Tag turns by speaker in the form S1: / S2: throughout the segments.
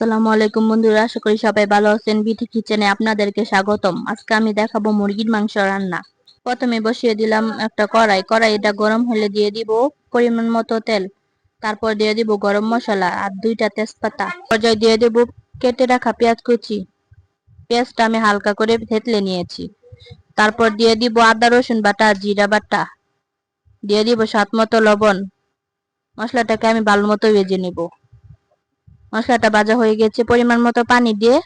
S1: আসসালামু আলাইকুম বন্ধুরা, আশা করি সবাই ভালো আছেন। বিটি কিচেনে আপনাদেরকে স্বাগতম। আজকে আমি দেখাবো মুরগির মাংস রান্না। প্রথমে বসিয়ে দিলাম একটা কড়াইটা গরম হলে দিয়ে দিব পরিমাণ মতো তেল। তারপর দিয়ে দিব গরম মশলা আর 2টা তেজপাতা। পর্যায়ে দিয়ে দেব কেটে রাখা পেঁয়াজ কুচি। পেঁয়াজটা আমি হালকা করে থেতলে নিয়েছি। তারপর দিয়ে দিব আদা রসুন বাটা, জিরা বাটা, দিয়ে দিব স্বাদ মতো লবণ। মশলাটাকে আমি ভালো মতো ভেজে নিব। মশলাটা ভাজা হয়ে গেছে, পরিমাণ মতো পানি দিয়ে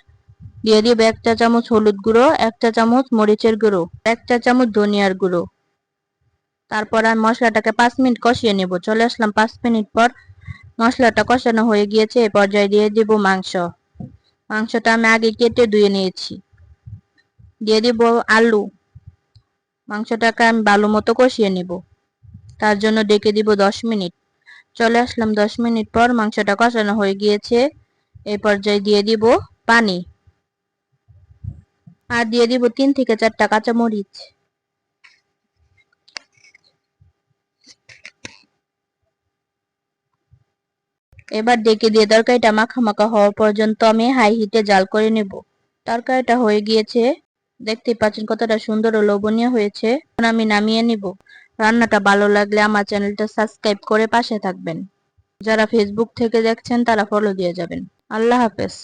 S1: দিয়ে দিব 1 চা চামচ হলুদ গুঁড়ো, 1 চা চামচ মরিচের গুঁড়ো, 1 চা চামচ ধনিয়ার গুঁড়ো। তারপর আমি মশলাটাকে 5 মিনিট কষিয়ে নেব। চলে আসলাম 5 মিনিট পর। মশলাটা কষানো হয়ে গিয়েছে, এই পর্যায়ে দিয়ে দিব মাংস। মাংসটা আমি আগে কেটে ধুয়ে নিয়েছি। দিয়ে দিব আলু। মাংসটাকে আমি ভালো মতো কষিয়ে নেব। তার জন্য ডেকে দিব 10 মিনিট। চলে আসলাম 10 মিনিট পর। মাংসটা কষানো হয়ে গিয়েছে, এই পর্যায়ে দিয়ে দিব পানি আর দিয়ে দিব 3 থেকে 4টা কাঁচা মরিচ। এবার ডেকে দিয়ে তরকারিটা মাখা মাখা হওয়া পর্যন্ত আমি হাই হিটে জাল করে নেব। তরকারিটা হয়ে গিয়েছে, দেখতে পাচ্ছেন কতটা সুন্দর ও লোভনীয় হয়েছে। এখন আমি নামিয়ে নিব। রান্নাটা ভালো লাগলে আমার চ্যানেলটা সাবস্ক্রাইব করে পাশে থাকবেন। যারা ফেসবুক থেকে দেখছেন তারা ফলো দিয়ে যাবেন। আল্লাহ হাফেজ।